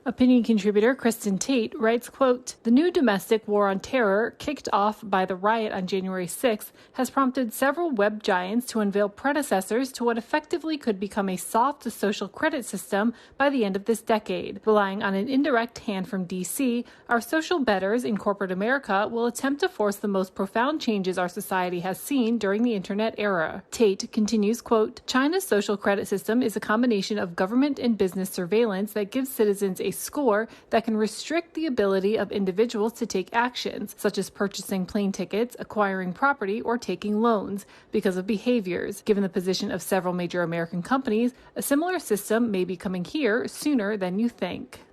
Opinion contributor Kristen Tate writes, quote, "The new domestic war on terror, kicked off by the riot on January 6th, has prompted several web giants to unveil predecessors to what effectively could become a soft social credit system by the end of this decade. Relying on an indirect hand from D.C., our social betters in corporate America will attempt to force the most profound changes our society has seen during the internet era." Tate continues, quote, "China's social credit system is a combination of government and business surveillance that gives citizens a score that can restrict the ability of individuals to take actions, such as purchasing plane tickets, acquiring property, or taking loans, because of behaviors. Given the position of several major American companies, a similar system may be coming here sooner than you think."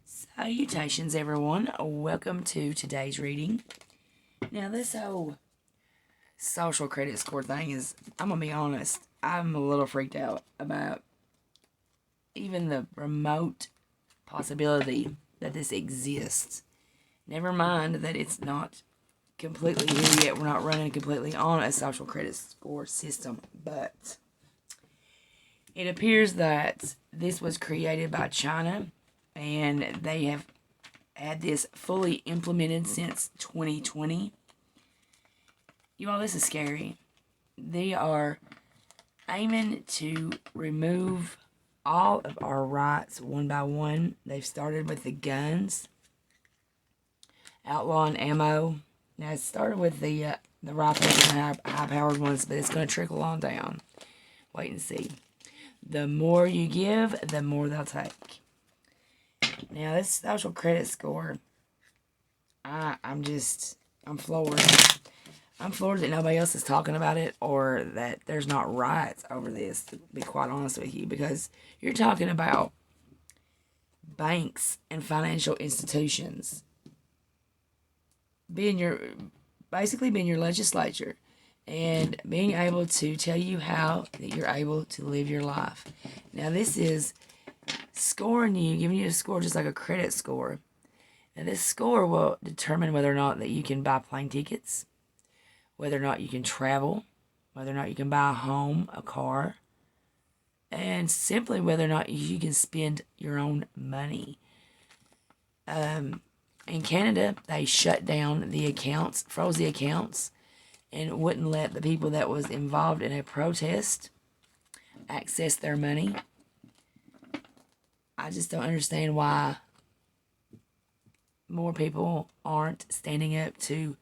Salutations, everyone. Welcome to today's reading. Now, this whole social credit score thing is, I'm going to be honest, I'm a little freaked out about even the remote possibility that this exists. Never mind that it's not completely here yet. We're not running completely on a social credit score system, but it appears that this was created by China, and they have had this fully implemented since 2020. You all, this is scary. They are aiming to remove all of our rights one by one. They've started with the guns, outlawing ammo. Now, it started with the rifles and high-powered ones, but it's going to trickle on down. Wait and see. The more you give, the more they'll take. Now, this social credit score, I'm floored. I'm floored that nobody else is talking about it, or that there's not riots over this, to be quite honest with you, because you're talking about banks and financial institutions basically being your legislature and being able to tell you how that you're able to live your life. Now, this is scoring you, giving you a score just like a credit score. And this score will determine whether or not that you can buy plane tickets, whether or not you can travel, whether or not you can buy a home, a car, and simply whether or not you can spend your own money. In Canada, they shut down the accounts, froze the accounts, and wouldn't let the people that was involved in a protest access their money. I just don't understand why more people aren't standing up to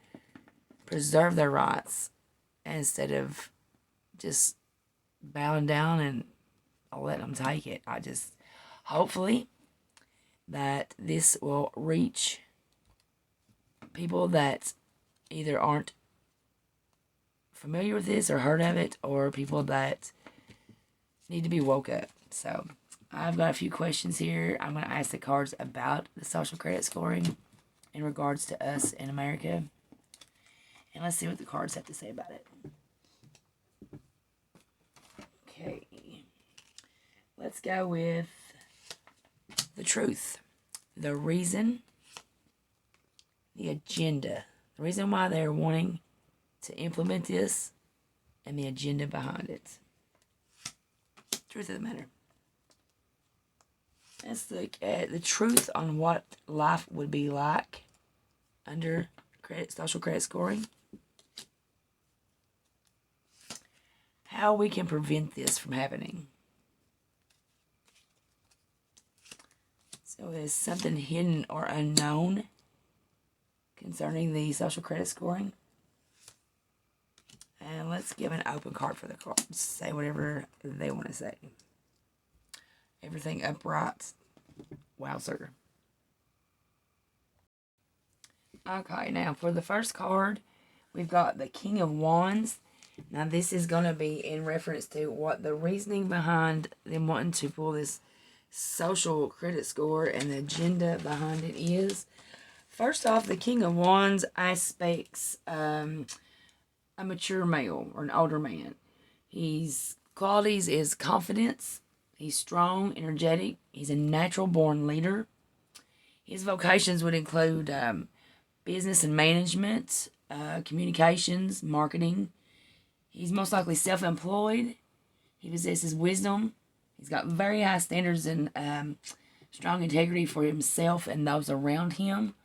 preserve their rights instead of just bowing down and letting them take it. Hopefully that this will reach people that either aren't familiar with this or heard of it, or people that need to be woke up. So I've got a few questions here. I'm going to ask the cards about the social credit scoring in regards to us in America. And let's see what the cards have to say about it. Okay. Let's go with the truth. The reason, the agenda. The reason why they're wanting to implement this, and the agenda behind it. Truth of the matter. Let's look at the truth on what life would be like under social credit scoring. How we can prevent this from happening. So is something hidden or unknown concerning the social credit scoring? And let's give an open card for the cards. Say whatever they want to say. Everything upright. Wow, sir. Okay, now for the first card, we've got the King of Wands. Now, this is going to be in reference to what the reasoning behind them wanting to pull this social credit score and the agenda behind it is. First off, the King of Wands aspects a mature male or an older man. His qualities is confidence. He's strong, energetic. He's a natural born leader. His vocations would include business and management, communications, marketing. He's most likely self-employed. He possesses wisdom. He's got very high standards and strong integrity for himself and those around him.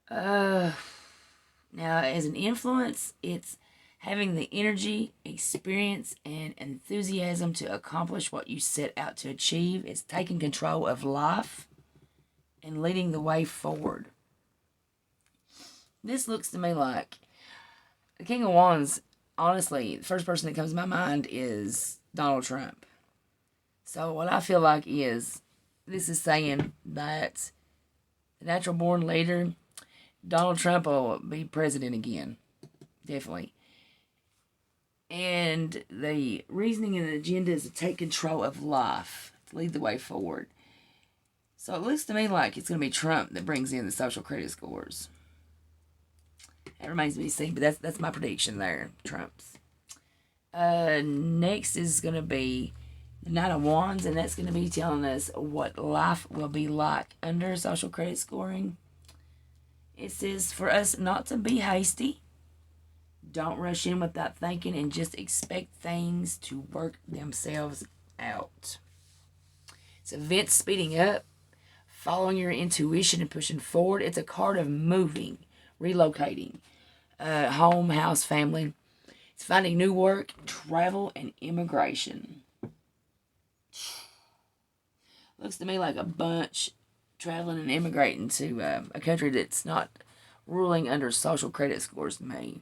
Now, as an influence, it's having the energy, experience, and enthusiasm to accomplish what you set out to achieve. It's taking control of life and leading the way forward. This looks to me like the King of Wands. Honestly, the first person that comes to my mind is Donald Trump. So what I feel like is, this is saying that the natural born leader, Donald Trump, will be president again. Definitely. And the reasoning and the agenda is to take control of life, to lead the way forward. So it looks to me like it's going to be Trump that brings in the social credit scores. It remains to be seen, but that's my prediction there, Trump's. Next is going to be the Knight of Wands, and that's going to be telling us what life will be like under social credit scoring. It says for us not to be hasty. Don't rush in without thinking and just expect things to work themselves out. It's events speeding up, following your intuition and pushing forward. It's a card of moving, relocating, home, house, family. It's finding new work, travel, and immigration. Looks to me like a bunch traveling and immigrating to a country that's not ruling under social credit scores to me.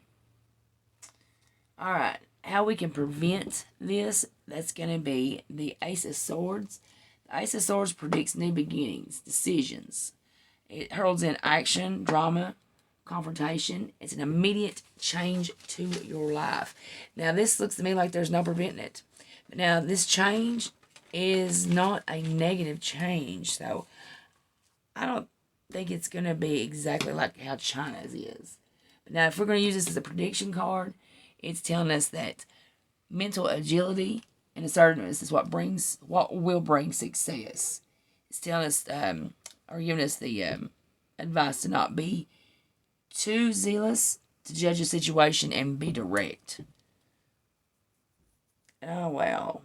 Alright, how we can prevent this, that's going to be the Ace of Swords. The Ace of Swords predicts new beginnings, decisions. It heralds in action, drama, confrontation. It's an immediate change to your life. Now, this looks to me like there's no preventing it. But now, this change is not a negative change. So, I don't think it's going to be exactly like how China's is. But now, if we're going to use this as a prediction card, it's telling us that mental agility and assertiveness is what will bring success. It's telling us, or giving us the advice to not be too zealous to judge a situation and be direct. Oh, wow.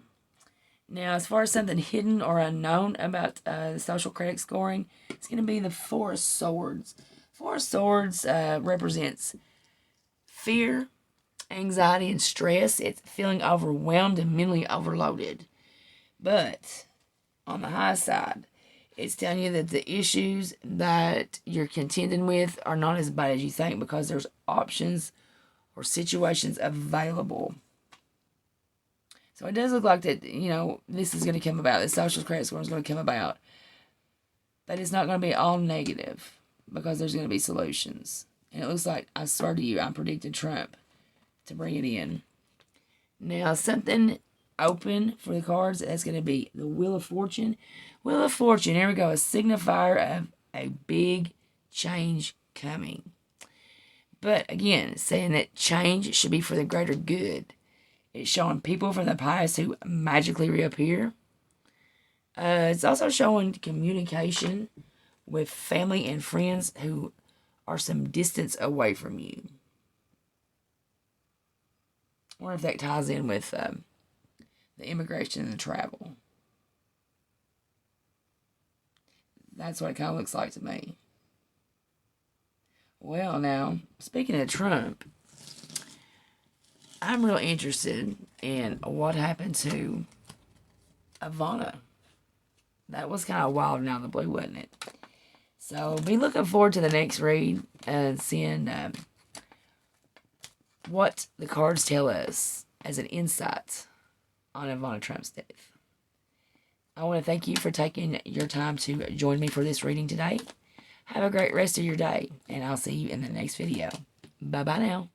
Now, as far as something hidden or unknown about the social credit scoring, it's going to be the Four of Swords. Four of Swords represents fear, anxiety, and stress. It's feeling overwhelmed and mentally overloaded. But on the high side, it's telling you that the issues that you're contending with are not as bad as you think because there's options or situations available. So it does look like that, this is going to come about. The social credit score is going to come about. But it's not going to be all negative because there's going to be solutions. And it looks like, I swear to you, I'm predicting Trump to bring it in. Now, something open for the cards, that's going to be the Wheel of Fortune. Wheel of Fortune, here we go, a signifier of a big change coming. But again, saying that change should be for the greater good. It's showing people from the past who magically reappear. It's also showing communication with family and friends who are some distance away from you. I wonder if that ties in with the immigration and the travel. That's what it kind of looks like to me. Well, now, speaking of Trump, I'm real interested in what happened to Ivana. That was kind of wild and out of the blue, wasn't it? So, be looking forward to the next read and seeing what the cards tell us as an insight on Ivana Trump's death. I want to thank you for taking your time to join me for this reading today. Have a great rest of your day, and I'll see you in the next video. Bye-bye now.